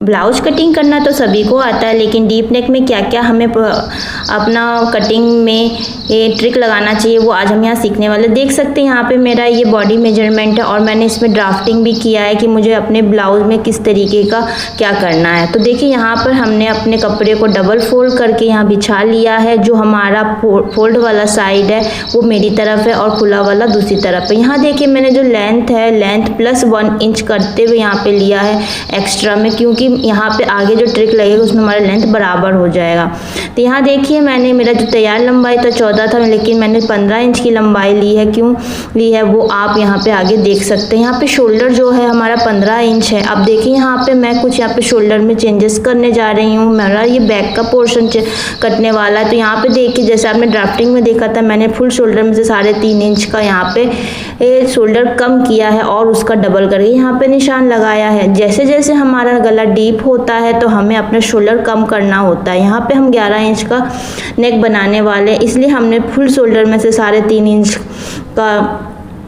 Blouse cutting करना तो सभी को आता है, लेकिन डीप नेक में क्या क्या हमें अपना कटिंग में ये ट्रिक लगाना चाहिए वो आज हम यहाँ सीखने वाले। देख सकते हैं यहाँ पे मेरा ये बॉडी मेजरमेंट है और मैंने इसमें ड्राफ्टिंग भी किया है कि मुझे अपने ब्लाउज में किस तरीके का क्या करना है। तो देखिए यहाँ पर हमने अपने कपड़े को डबल फोल्ड करके यहाँ बिछा लिया है। जो हमारा फोल्ड वाला साइड है वो मेरी तरफ है और खुला वाला दूसरी तरफ है। यहाँ देखिए मैंने जो लेंथ है, लेंथ प्लस 1 इंच करते हुए यहाँ पे लिया है एक्स्ट्रा में, क्योंकि यहाँ पे आगे जो ट्रिक लगेगा उसमें हमारा लेंथ बराबर हो जाएगा। तो यहाँ देखिए मैंने, मेरा जो तैयार लंबाई था 14 था, लेकिन मैंने 15 इंच की लंबाई ली है। क्यों ली है वो आप यहाँ पे आगे देख सकते हैं। यहाँ पे शोल्डर जो है हमारा 15 इंच है। अब देखिए यहाँ पे मैं कुछ यहाँ पे शोल्डर में चेंजेस करने जा रही हूँ। मेरा ये बैक का पोर्शन कटने वाला है। तो यहाँ पे देखिए जैसे आपने ड्राफ्टिंग में देखा था, मैंने फुल शोल्डर में से 3.5 इंच का यहाँ पे शोल्डर कम किया है और उसका डबल करके यहाँ पे निशान लगाया है। जैसे जैसे हमारा गला डीप होता है तो हमें अपना शोल्डर कम करना होता है। यहाँ पे हम 11 इंच का नेक बनाने वाले हैं, इसलिए हमने फुल शोल्डर में से 3.5 इंच का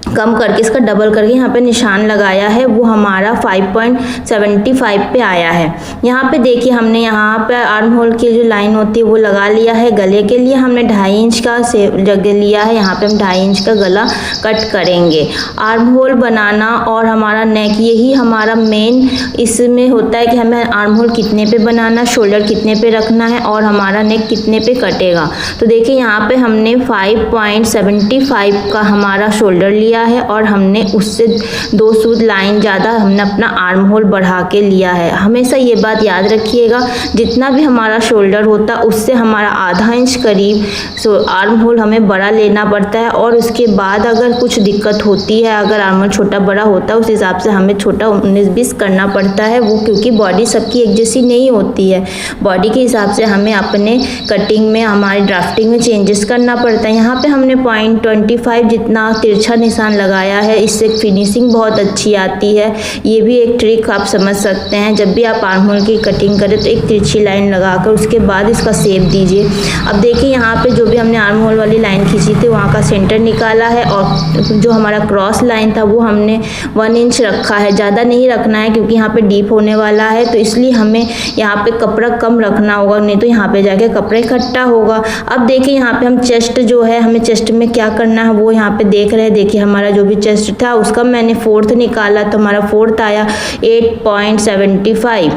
कम करके इसका डबल करके यहाँ पे निशान लगाया है। वो हमारा 5.75 पे आया है। यहाँ पे देखिए हमने यहाँ पे आर्म होल की जो लाइन होती है वो लगा लिया है। गले के लिए हमने 2.5 इंच का जगह लिया है। यहाँ पे हम 2.5 इंच का गला कट करेंगे। आर्म होल बनाना और हमारा नेक, यही हमारा मेन इसमें होता है कि हमें आर्म होल कितने पे बनाना, शोल्डर कितने पे रखना है और हमारा नेक कितने पे कटेगा। तो देखिए यहाँ पे हमने 5.75 का हमारा शोल्डर लिया है और हमने उससे 2 सूद लाइन ज़्यादा हमने अपना आर्म होल बढ़ा के लिया है। हमेशा ये बात याद रखिएगा, जितना भी हमारा शोल्डर होता है उससे हमारा आधा इंच करीब आर्म होल हमें बड़ा लेना पड़ता है। और उसके बाद अगर कुछ दिक्कत होती है, अगर आर्म होल छोटा बड़ा होता है, उस हिसाब से हमें छोटा 19-20 करना पड़ता है। वो क्योंकि बॉडी सबकी एक जैसी नहीं होती है, बॉडी के हिसाब से हमें अपने कटिंग में, हमारी ड्राफ्टिंग में चेंजेस करना पड़ता है। यहाँ पे हमने 0.25 जितना तिरछा निशान लगाया है। इससे फिनिशिंग बहुत अच्छी आती है। ये भी एक ट्रिक आप समझ सकते हैं। जब भी आप आर्म होल की कटिंग करें तो एक तिरछी लाइन लगाकर उसके बाद इसका शेप दीजिए। अब देखिए यहाँ पे जो भी हमने आर्म होल वाली लाइन खींची थी वहाँ का सेंटर निकाला है और जो हमारा क्रॉस लाइन था वो हमने 1 इंच रखा है। ज़्यादा नहीं रखना है क्योंकि यहाँ पे डीप होने वाला है, तो इसलिए हमें यहाँ पे कपड़ा कम रखना होगा, नहीं तो यहाँ पे जाके कपड़ा इकट्ठा होगा। अब देखिए यहाँ पे हम चेस्ट जो है, हमें चेस्ट में क्या करना है वो यहाँ पे देख रहे हैं। देखिए हमारा जो भी चेस्ट था उसका मैंने 4th निकाला, तो हमारा 4th आया 8.75,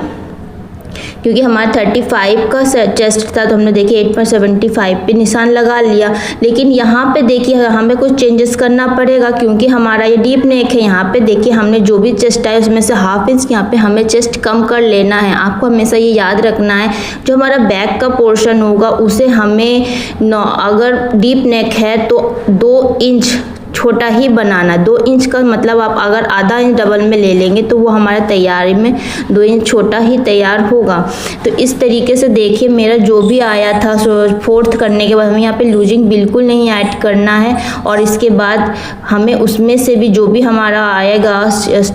क्योंकि हमारा 35 का चेस्ट था तो हमने देखिए 8.75 पे निशान लगा लिया। लेकिन यहाँ पे देखिए हमें कुछ चेंजेस करना पड़ेगा क्योंकि हमारा ये डीप नेक है। यहाँ पे देखिए हमने जो भी चेस्ट है उसमें से 1/2 इंच यहाँ पे हमें चेस्ट कम कर लेना है। आपको हमेशा ये याद रखना है, जो हमारा बैक का पोर्शन होगा उसे हमें अगर डीप नेक है तो 2 इंच छोटा ही बनाना। 2 इंच का मतलब आप अगर आधा इंच डबल में ले लेंगे तो वो हमारे तैयारी में 2 इंच छोटा ही तैयार होगा। तो इस तरीके से देखिए मेरा जो भी आया था 4th करने के बाद हमें यहाँ पे लूजिंग बिल्कुल नहीं ऐड करना है और इसके बाद हमें उसमें से भी जो भी हमारा आएगा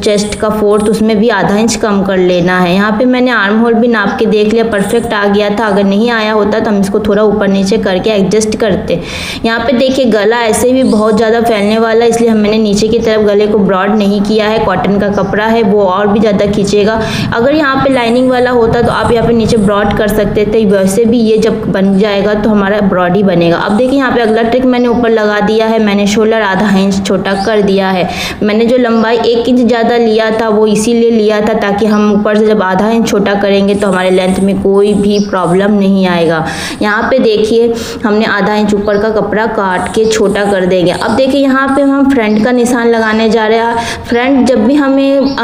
चेस्ट का 4th उसमें भी आधा इंच कम कर लेना है। यहाँ पे मैंने आर्म होल भी नाप के देख लिया, परफेक्ट आ गया था। अगर नहीं आया होता तो हम इसको थोड़ा ऊपर नीचे करके एडजस्ट करते। यहाँ पे देखिए गला ऐसे भी बहुत ज़्यादा फैलने वाला, इसलिए मैंने नीचे की तरफ गले को ब्रॉड नहीं किया है। कॉटन का कपड़ा है वो और भी ज़्यादा खींचेगा। अगर यहाँ पे लाइनिंग वाला होता तो आप यहाँ पे नीचे ब्रॉड कर सकते थे, वैसे भी ये जब बन जाएगा तो हमारा ब्रॉड ही बनेगा। अब देखिए यहाँ पे अगला ट्रिक मैंने ऊपर लगा दिया है। मैंने शोल्डर आधा इंच छोटा कर दिया है। मैंने जो लंबाई 1 इंच ज़्यादा लिया था वो इसीलिए लिया था ताकि हम ऊपर से जब आधा इंच छोटा करेंगे तो हमारे लेंथ में कोई भी प्रॉब्लम नहीं आएगा। यहाँ पे देखिए हमने आधा इंच ऊपर का कपड़ा काट के छोटा कर देंगे। अब देखिए यहाँ पे हम फ्रंट का निशान लगाने जा रहे हैं। फ्रंट जब भी हमें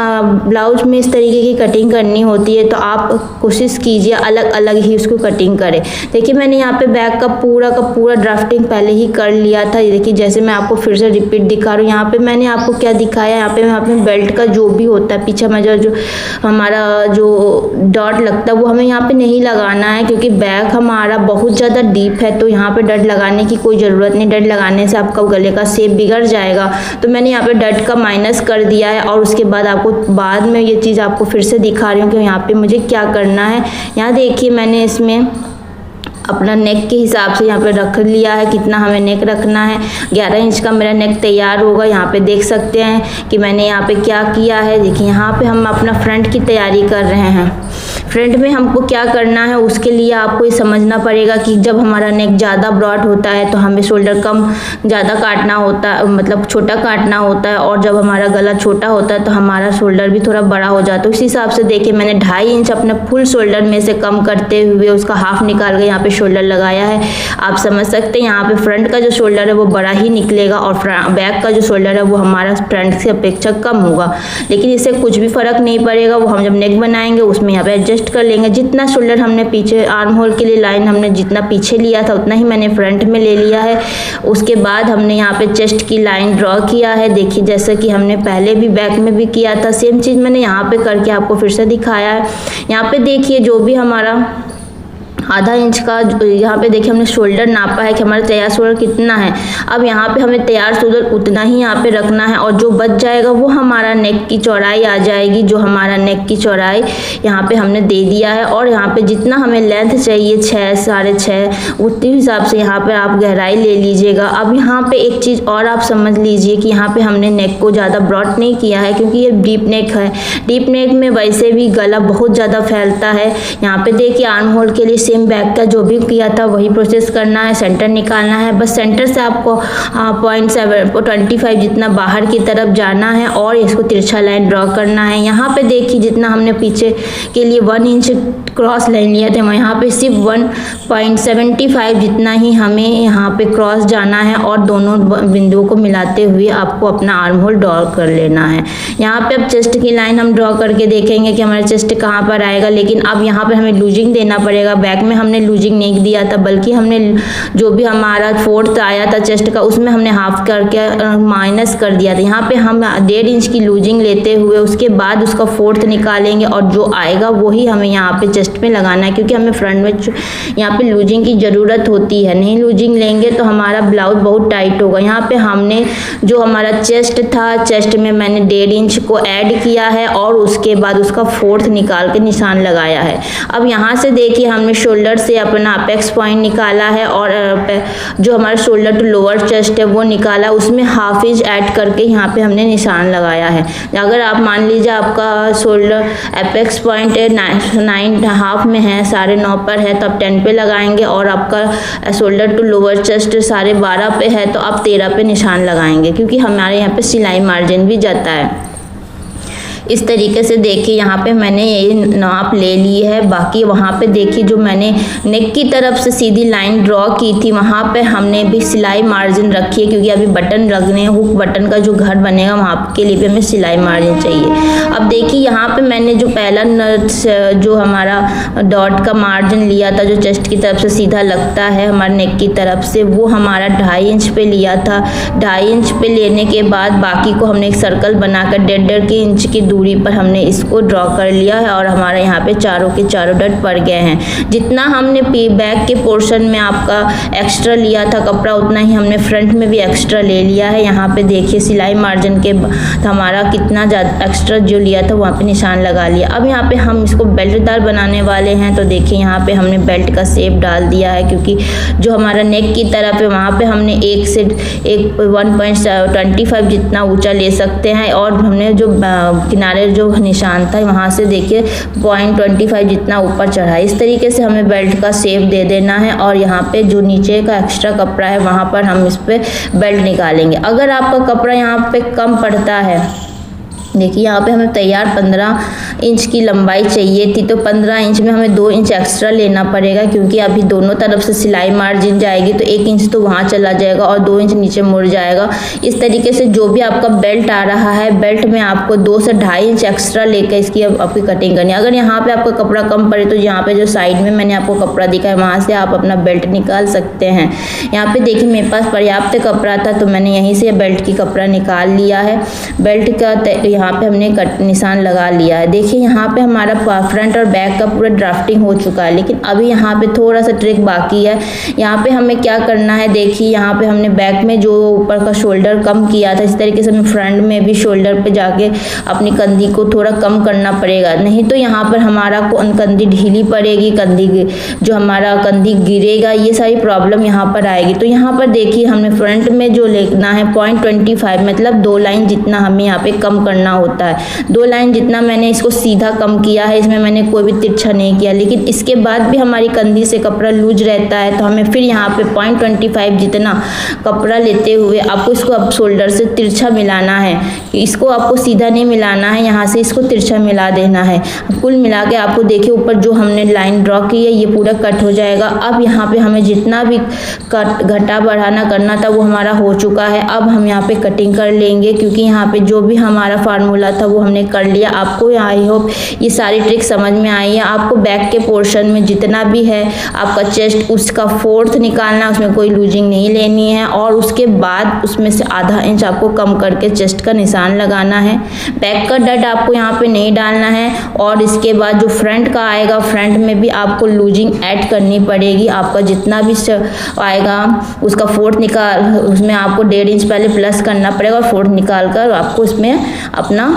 ब्लाउज में इस तरीके की कटिंग करनी होती है तो आप कोशिश कीजिए अलग अलग ही उसको कटिंग करें। देखिए मैंने यहाँ पे बैक का पूरा ड्राफ्टिंग पहले ही कर लिया था। देखिए जैसे मैं आपको फिर से रिपीट दिखा रही हूँ। यहाँ पे मैंने आपको क्या दिखाया, यहाँ पे बेल्ट का जो भी होता है पीछे में जो हमारा जो डॉट लगता है वो हमें यहाँ पे नहीं लगाना है क्योंकि बैक हमारा बहुत ज़्यादा डीप है। तो यहाँ पे डट लगाने की कोई ज़रूरत नहीं। डट लगाने से आपका गले का शेप बिगड़ जाएगा। तो मैंने यहाँ पे डट का माइनस कर दिया है और उसके बाद आपको बाद में ये चीज़ आपको फिर से दिखा रही हूँ कि यहाँ पे मुझे क्या करना है। यहाँ देखिए मैंने इसमें अपना नेक के हिसाब से यहाँ पे रख लिया है, कितना हमें नेक रखना है। 11 इंच का मेरा नेक तैयार होगा। यहाँ पे देख सकते हैं कि मैंने यहाँ पे क्या किया है। देखिए यहाँ पे हम अपना फ्रंट की तैयारी कर रहे हैं। फ्रंट में हमको क्या करना है, उसके लिए आपको ये समझना पड़ेगा कि जब हमारा नेक ज़्यादा ब्रॉड होता है तो हमें शोल्डर कम ज़्यादा काटना होता है, मतलब छोटा काटना होता है, और जब हमारा गला छोटा होता है तो हमारा शोल्डर भी थोड़ा बड़ा हो जाता है। उस हिसाब से देखिए मैंने 2.5 इंच अपने फुल शोल्डर में से कम करते हुए उसका हाफ निकाल के यहाँ पे शोल्डर लगाया है। आप समझ सकते हैं यहाँ पे फ्रंट का जो शोल्डर है वो बड़ा ही निकलेगा और बैक का जो शोल्डर है वो हमारा फ्रंट से अपेक्षा कम होगा, लेकिन इससे कुछ भी फर्क नहीं पड़ेगा। वो हम जब नेक बनाएंगे उसमें यहाँ पे एडजस्ट कर लेंगे। जितना शोल्डर हमने पीछे आर्म होल के लिए लाइन हमने जितना पीछे लिया था उतना ही मैंने फ्रंट में ले लिया है। उसके बाद हमने यहाँ पे चेस्ट की लाइन ड्रॉ किया है। देखिए जैसे कि हमने पहले भी बैक में भी किया था, सेम चीज़ मैंने यहाँ पे करके आपको फिर से दिखाया है। यहाँ पे देखिए जो भी हमारा आधा इंच का यहाँ पे देखिए हमने शोल्डर नापा है कि हमारा तैयार शोल्डर कितना है। अब यहाँ पे हमें तैयार शोल्डर उतना ही यहाँ पे रखना है और जो बच जाएगा वो हमारा नेक की चौड़ाई आ जाएगी। जो हमारा नेक की चौड़ाई यहाँ पे हमने दे दिया है और यहाँ पे जितना हमें लेंथ चाहिए 6 साढ़े 6 उतने हिसाब से यहाँ पे आप गहराई ले लीजिएगा। अब यहाँ पे एक चीज़ और आप समझ लीजिए कि यहाँ पे हमने नेक को ज़्यादा ब्रॉड नहीं किया है क्योंकि ये डीप नेक है। डीप नेक में वैसे भी गला बहुत ज़्यादा फैलता है। यहाँ पे देखिए आर्म होल के लिए सेम बैक का जो भी किया था वही प्रोसेस करना है। सेंटर निकालना है, बस सेंटर से आपको 0.25 जितना बाहर की तरफ जाना है और इसको तिरछा लाइन ड्रॉ करना है। यहाँ पे देखिए जितना हमने पीछे के लिए 1 इंच क्रॉस लाइन लिया था यहाँ पे सिर्फ 1.75 जितना ही हमें यहाँ पे क्रॉस जाना है और दोनों बिंदुओं को मिलाते हुए आपको अपना आर्म होल ड्रॉ कर लेना है। यहाँ पे अब चेस्ट की लाइन हम ड्रॉ करके देखेंगे कि हमारा चेस्ट कहाँ पर आएगा, लेकिन अब यहाँ पे हमें लूजिंग देना पड़ेगा। बैक में हमने लूजिंग नहीं दिया था, बल्कि हमने जो भी हमारा 4th आया था चेस्ट का उसमें हमने हाफ करके माइनस कर दिया था। यहाँ पे हम 1.5 इंच की लूजिंग लेते हुए उसके बाद उसका 4th निकालेंगे और जो आएगा वही हमें यहाँ पे चेस्ट में लगाना है, क्योंकि हमें फ्रंट में यहाँ पे लूजिंग की ज़रूरत होती है। नहीं लूजिंग लेंगे तो हमारा ब्लाउज बहुत टाइट होगा। यहाँ पे हमने जो हमारा चेस्ट था, चेस्ट में मैंने 1.5 इंच को ऐड किया है और उसके बाद उसका 4th निकाल के निशान लगाया है। अब यहाँ से देखिए हमने शोल्डर से अपना अपेक्स पॉइंट निकाला है और जो हमारा शोल्डर टू लोअर चेस्ट है वो निकाला, उसमें हाफ इंच ऐड करके यहाँ पे हमने निशान लगाया है। अगर आप मान लीजिए आपका शोल्डर अपेक्स पॉइंट 9.5 में है, 9.5 पर है तो आप 10 पे लगाएंगे और आपका शोल्डर टू लोअर चेस्ट 12.5 पे है तो आप 13 पे निशान लगाएंगे, क्योंकि हमारे यहाँ पे सिलाई मार्जिन भी जाता है। इस तरीके से देखिए यहाँ पे मैंने ये नाप ले ली है। बाकी वहाँ पे देखिए जो मैंने नेक की तरफ से सीधी लाइन ड्रॉ की थी वहाँ पे हमने भी सिलाई मार्जिन रखी है, क्योंकि अभी बटन लगने हैं। हुक बटन का जो घर बनेगा वहाँ के लिए भी हमें सिलाई मार्जिन चाहिए। अब देखिए यहाँ पे मैंने जो पहला जो हमारा डॉट का मार्जिन लिया था जो चेस्ट की तरफ से सीधा लगता है हमारे नेक की तरफ से, वो हमारा 2.5 इंच पे लिया था। 2.5 इंच पे लेने के बाद बाकी को हमने एक सर्कल बनाकर 1.5 इंच की दूरी पर हमने इसको ड्रॉ कर लिया है और हमारे यहाँ पे चारों के चारों डट पड़ गए हैं। जितना हमने बैक के पोर्शन में आपका एक्स्ट्रा लिया था कपड़ा उतना ही हमने फ्रंट में भी एक्स्ट्रा ले लिया है। यहाँ पे देखिए सिलाई मार्जिन के हमारा कितना ज़्यादा एक्स्ट्रा जो लिया था वहाँ पे निशान लगा लिया। अब यहाँ पे हम इसको बेल्टदार बनाने वाले हैं तो देखिए यहाँ पे हमने बेल्ट का शेप डाल दिया है, क्योंकि जो हमारा नेक की तरफ है वहाँ पे हमने 1 से 1.25 जितना ऊँचा ले सकते हैं और हमने जो किनारे जो निशान था वहाँ से देखिए 0.25 जितना ऊपर चढ़ा। इस तरीके से हमें बेल्ट का शेप दे देना है और यहाँ पे जो नीचे का एक्स्ट्रा कपड़ा है वहाँ पर हम इस पे बेल्ट निकालेंगे। अगर आपका कपड़ा यहाँ पे कम पड़ता है, देखिए यहाँ पे हमें तैयार 15 इंच की लंबाई चाहिए थी तो 15 इंच में हमें 2 इंच एक्स्ट्रा लेना पड़ेगा, क्योंकि अभी दोनों तरफ से सिलाई मार्जिन जाएगी तो 1 इंच तो वहाँ चला जाएगा और 2 इंच नीचे मुड़ जाएगा। इस तरीके से जो भी आपका बेल्ट आ रहा है बेल्ट में आपको 2 से 2.5 इंच एक्स्ट्रा लेकर इसकी आपकी कटिंग करनी है। अगर यहाँ पे आपका कपड़ा कम पड़े तो यहाँ पे जो साइड में मैंने आपको कपड़ा दिखा है वहाँ से आप अपना बेल्ट निकाल सकते हैं। यहाँ पे देखिए मेरे पास पर्याप्त कपड़ा था तो मैंने यहीं से बेल्ट की कपड़ा निकाल लिया है। बेल्ट का यहाँ पे हमने कट निशान लगा लिया है। देखिए यहाँ पे हमारा फ्रंट और बैक का पूरा ड्राफ्टिंग हो चुका है, लेकिन अभी यहाँ पे थोड़ा सा ट्रिक बाकी है। यहाँ पे हमें क्या करना है, देखिए यहाँ पे हमने बैक में जो ऊपर का शोल्डर कम किया था इस तरीके से हमें फ्रंट में भी शोल्डर पे जाके अपनी कंधी को थोड़ा कम करना पड़ेगा, नहीं तो यहाँ पर हमारा कंधी ढीली पड़ेगी, कंधी जो हमारा कंधी गिरेगा, ये सारी प्रॉब्लम यहाँ पर आएगी। तो यहाँ पर देखिए हमने फ्रंट में जो लेना है 0.25 मतलब 2 लाइन जितना हमें यहाँ पे कम करना होता है। 2 लाइन जितना मैंने इसको सीधा कम किया है, इसमें मैंने कोई भी तिरछा नहीं किया। लेकिन इसके बाद भी हमारी कंधी से कपड़ा लूज रहता है, तो हमें फिर यहाँ पे 0.25 जितना कपड़ा लेते हुए आपको इसको अब शोल्डर से तिरछा मिलाना है। इसको आपको सीधा नहीं मिलाना है, यहाँ से इसको तिरछा मिला देना है। कुल मिला के आपको देखिए ऊपर जो हमने लाइन ड्रॉ की है ये पूरा कट हो जाएगा। अब यहाँ पे हमें जितना भी कट घटा बढ़ाना करना था वो हमारा हो चुका है। अब हम यहाँ पे कटिंग कर लेंगे, क्योंकि यहाँ पे जो भी हमारा फार्मूला था वो हमने कर लिया। आपको आई होप ये सारी ट्रिक समझ में आई है। आपको बैक के पोर्शन में जितना भी है आपका चेस्ट, उसका 4th निकालना, उसमें कोई लूजिंग नहीं लेनी है, और उसके बाद उसमें से आधा इंच आपको कम करके चेस्ट का निशान लगाना है। बैक का डट आपको यहाँ पे नहीं डालना है। और इसके बाद जो फ्रंट का आएगा, फ्रंट में भी आपको लूजिंग ऐड करनी पड़ेगी। आपका जितना भी आएगा उसका 4th निकाल, उसमें आपको 1.5 इंच पहले प्लस करना पड़ेगा, और 4th निकाल कर आपको इसमें अपना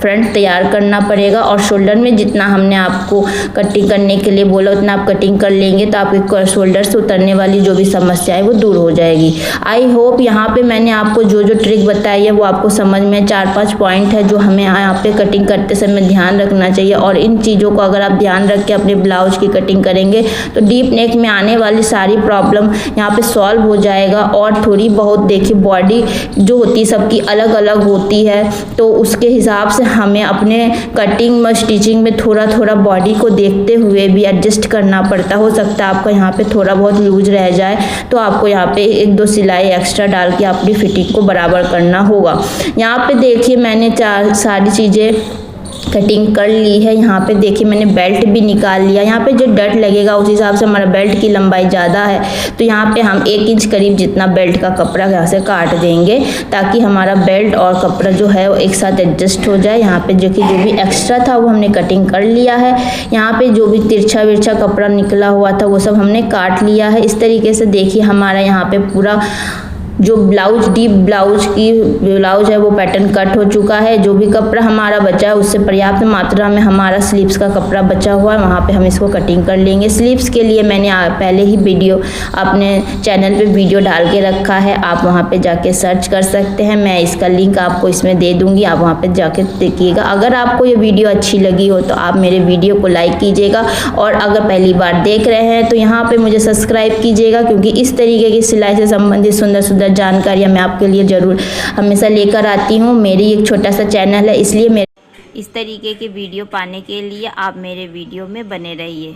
फ्रंट तैयार करना पड़ेगा। और शोल्डर में जितना हमने आपको कटिंग करने के लिए बोला उतना आप कटिंग कर लेंगे तो आपके शोल्डर से उतरने वाली जो भी समस्या है वो दूर हो जाएगी। आई होप यहाँ पे मैंने आपको जो जो ट्रिक बताई है वो आपको समझ में 4-5 पॉइंट है जो हमें यहाँ पे कटिंग करते समय ध्यान रखना चाहिए। और इन चीज़ों को अगर आप ध्यान रख के अपने ब्लाउज की कटिंग करेंगे तो डीप नेक में आने वाली सारी प्रॉब्लम यहाँ पे सॉल्व हो जाएगा। और थोड़ी बहुत देखिए बॉडी जो होती है सबकी अलग अलग होती है, तो उसके हिसाब से हमें अपने कटिंग में स्टिचिंग में थोड़ा थोड़ा बॉडी को देखते हुए भी एडजस्ट करना पड़ता। हो सकता है आपका यहाँ पे थोड़ा बहुत लूज रह जाए तो आपको यहाँ पे 1-2 सिलाई एक्स्ट्रा डाल के अपनी फिटिंग को बराबर करना होगा। यहाँ पे देखिए मैंने सारी चीज़ें कटिंग कर ली है। यहाँ पे देखिए मैंने बेल्ट भी निकाल लिया। यहाँ पे जो डट लगेगा उस हिसाब से हमारा बेल्ट की लंबाई ज़्यादा है, तो यहाँ पे हम 1 इंच करीब जितना बेल्ट का कपड़ा यहाँ से काट देंगे ताकि हमारा बेल्ट और कपड़ा जो है वो एक साथ एडजस्ट हो जाए। यहाँ पे जो भी एक्स्ट्रा था वो हमने कटिंग कर लिया है। यहाँ पे जो भी तिरछा विरछा कपड़ा निकला हुआ था वो सब हमने काट लिया है। इस तरीके से देखिए हमारा यहाँ पे पूरा जो ब्लाउज डीप ब्लाउज है वो पैटर्न कट हो चुका है। जो भी कपड़ा हमारा बचा है उससे पर्याप्त मात्रा में हमारा स्लीव्स का कपड़ा बचा हुआ है, वहाँ पे हम इसको कटिंग कर लेंगे। स्लीव्स के लिए मैंने पहले ही वीडियो अपने चैनल पे वीडियो डाल के रखा है, आप वहाँ पे जाके सर्च कर सकते हैं। मैं इसका लिंक आपको इसमें दे दूँगी, आप वहाँ पर जाके देखिएगा। अगर आपको ये वीडियो अच्छी लगी हो तो आप मेरे वीडियो को लाइक कीजिएगा, और अगर पहली बार देख रहे हैं तो यहाँ पर मुझे सब्सक्राइब कीजिएगा, क्योंकि इस तरीके की सिलाई से संबंधित सुंदर सुंदर जानकारियाँ मैं आपके लिए ज़रूर हमेशा लेकर आती हूँ। मेरी एक छोटा सा चैनल है, इसलिए मेरे इस तरीके के वीडियो पाने के लिए आप मेरे वीडियो में बने रहिए।